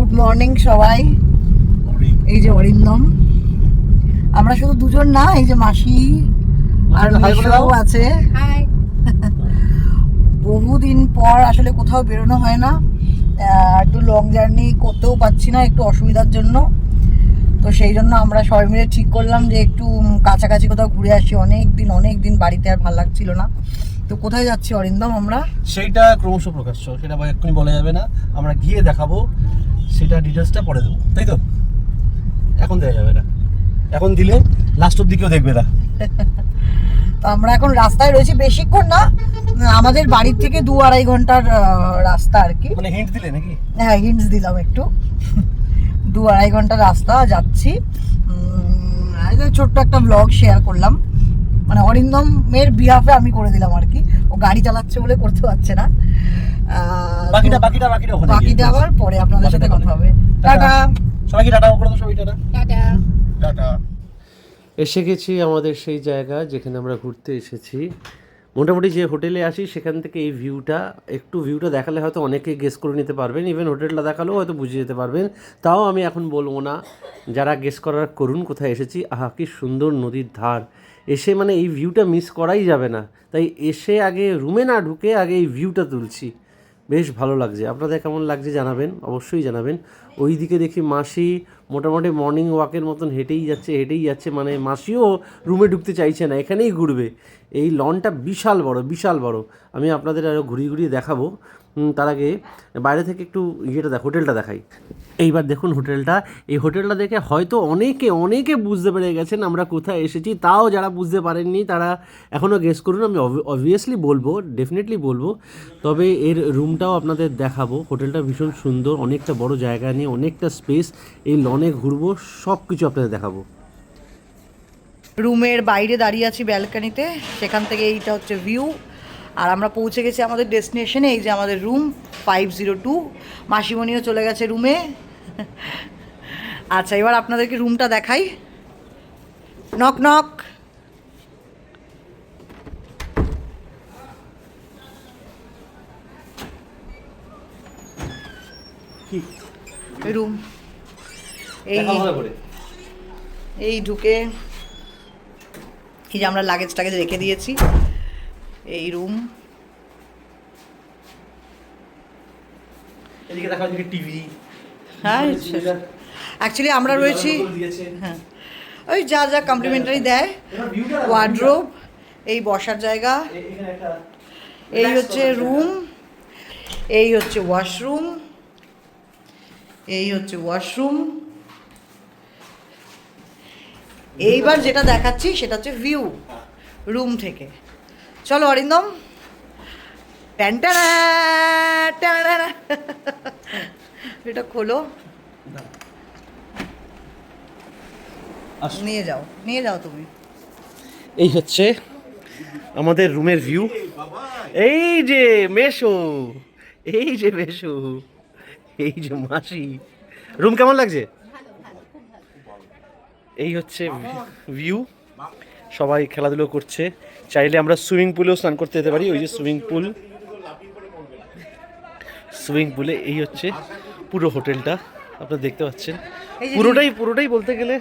Good morning সবাই। এই যে অরিন্দম, আমরা শুধু দুজন না, এই যে মাসি আর মিশাও আছে। বহুদিন পর আসলে কোথাও বেরোনো হয় না, একটু লং জার্নি করতেও পারছি না একটু অসুবিধার জন্য। তো সেই জন্য আমরা সবাই মিলে ঠিক করলাম যে একটু কাছাকাছি কোথাও ঘুরে আসি। অনেক দিন বাড়িতে আর ভালো লাগছিল না। তো কোথায় যাচ্ছি অরিন্দম আমরা? সেইটা ক্রমশ প্রকাশ্য, সেটা এক্ষুনি বলা যাবে না, আমরা গিয়ে দেখাবো। সেটা ডিটেলসটা পরে দেবো, তাই তো? এখন দেওয়া যাবে না, এখন দিলে লাস্টের দিকেও দেখবে না। তো আমরা এখন রাস্তায় রয়েছি, বেশিক্ষণ না, আমাদের বাড়ির থেকে 2-2.5 ঘন্টার রাস্তা আর কি। মানে হিন্ট দিলে নাকি? হ্যাঁ, হিন্টস দিলাম একটু। 2-2.5 ঘন্টার রাস্তা যাচ্ছি। ছোট্ট একটা ব্লগ শেয়ার করলাম, মানে অরিন্দমের বিহাফে আমি করে দিলাম আর কি। ও গাড়ি চালাচ্ছে বলে করতে পারছে না। বাকিটা আবার পরে আপনাদের সাথে কথা হবে। টাটা সবাইকে, টাটা করে দাও সবাই, টাটা টাটা। এসে গেছি আমাদের সেই জায়গা যেখানে আমরা ঘুরতে এসেছি। মোটামুটি যে হোটেলে আসি সেখান থেকে এই ভিউটা দেখালে হয়তো অনেকে গেস করে নিতে পারবেন, ইভেন হোটেলটা দেখালেও হয়তো বুঝে যেতে পারবেন। তাও আমি এখন বলবো না, যারা গেস করার করুন কোথায় এসেছি। আহা, কি সুন্দর নদীর ধার, এসে মানে এই ভিউটা মিস করাই যাবে না। তাই এসে আগে রুমে না ঢুকে আগে এই ভিউটা তুলছি। বেশ ভালো লাগছে। আপনাদের কেমন লাগছে জানাবেন, অবশ্যই জানাবেন। ওই দিকে দেখি মাসি মোটামুটি মর্নিং ওয়াকের মতন হেঁটেই যাচ্ছে, মানে মাসিও রুমে ঢুকতে চাইছে না, এখানেই ঘুরবে। এই লনটা বিশাল বড়। আমি আপনাদের আরও ঘুরিয়ে দেখাবো। তার আগে বাইরে থেকে একটু হোটেলটা দেখাই। এইবার দেখুন হোটেলটা। এই হোটেলটা দেখে হয়তো অনেকে বুঝতে পেরে গেছেন আমরা কোথায় এসেছি। তাও যারা বুঝতে পারেননি তারা এখনও গেস করুন। আমি অবভিয়াসলি বলবো, ডেফিনেটলি বলবো। তবে এর রুমটাও আপনাদের দেখাবো। হোটেলটা ভীষণ সুন্দর, অনেকটা বড় জায়গা নিয়ে, অনেকটা স্পেস। এই লনে ঘুরবো, সব কিছু আপনাদের দেখাবো। রুমের বাইরে দাঁড়িয়ে আছি ব্যালকনিতে, সেখান থেকে এইটা হচ্ছে ভিউ। আর আমরা পৌঁছে গেছি আমাদের ডেস্টিনেশনে। এই যে আমাদের রুম 502। মাসিমণিও চলে গেছে রুমে। আচ্ছা, এবার আপনাদেরকে রুমটা দেখাই। Knock knock. রুম এই ঢুকে এই যে আমরা লাগেজটাকে রেখে দিয়েছি। এই রুম, এদিকে দেখা যাচ্ছে টিভি। হ্যাঁ, অ্যাকচুয়ালি আমরা রয়েছি, হ্যাঁ, ওই যা কমপ্লিমেন্টারি দেয়। ওয়ার্ড্রোব, এই বসার জায়গা, এই হচ্ছে রুম, এই হচ্ছে ওয়াশরুম, এইবার যেটা দেখাচ্ছি সেটা হচ্ছে ভিউ রুম থেকে। চলো অরিন্দম, এটা খোলো, নিয়ে যাও তুমি। এই হচ্ছে আমাদের রুমের ভিউ। এই যে মেশো, এই যে মাসি। রুম কেমন লাগছে? এই হচ্ছে ভিউ। সবাই খেলাধুলো করছে। চাইলে আমরা সুইমিং পুলেও স্নান করতে যেতে পারি। ওই যে সুইমিং পুলে এই হচ্ছে পুরো হোটেলটা আপনারা দেখতে পাচ্ছেন। পুরোটাই বলতে গেলে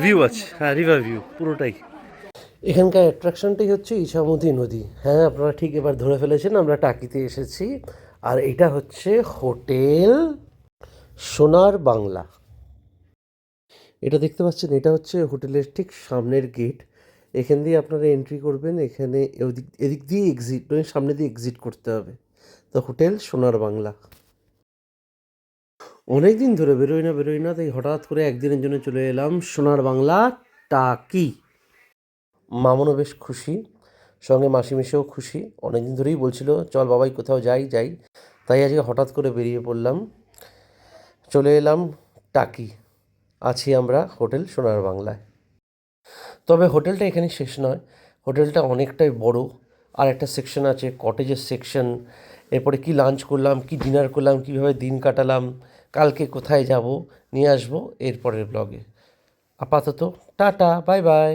ভিউ আছে। হ্যাঁ, রিভার ভিউ পুরোটাই। এখানকার অ্যাট্রাকশনটাই হচ্ছে ইছামতি নদী। হ্যাঁ, আপনারা ঠিক এবার ধরে ফেলেছেন, আমরা টাকিতে এসেছি। আর এটা হচ্ছে হোটেল সোনার বাংলা। এটা দেখতে পাচ্ছেন, এটা হচ্ছে হোটেলের ঠিক সামনের গেট। এখান দিয়ে আপনারা এন্ট্রি করবেন, এখানে এদিক দিয়ে এক্সিট, নয় সামনে দিয়ে এক্সিট করতে হবে। তো হোটেল সোনার বাংলা। অনেক দিন ধরে বেরোই না, তাই হঠাৎ করে একদিনের জন্য চলে এলাম সোনার বাংলা টাকি। মামনও বেশ খুশি, সঙ্গে মাসিমেশও খুশি। অনেকদিন ধরেই বলছিল চল বাবাই কোথাও যাই। তাই আজকে হঠাৎ করে বেরিয়ে পড়লাম, চলে এলাম টাকি। আছি আমরা হোটেল সোনার বাংলায়। তবে হোটেলটা এখানে শেষ নয়, হোটেলটা অনেকটাই বড়। আর একটা সেকশন আছে কটেজের সেকশন। এরপরে কি লাঞ্চ করলাম, কি ডিনার করলাম, কীভাবে দিন কাটালাম, কালকে কোথায় যাব নিয়ে আসবো এরপরের ব্লগে। আপাতত টাটা, বাই বাই।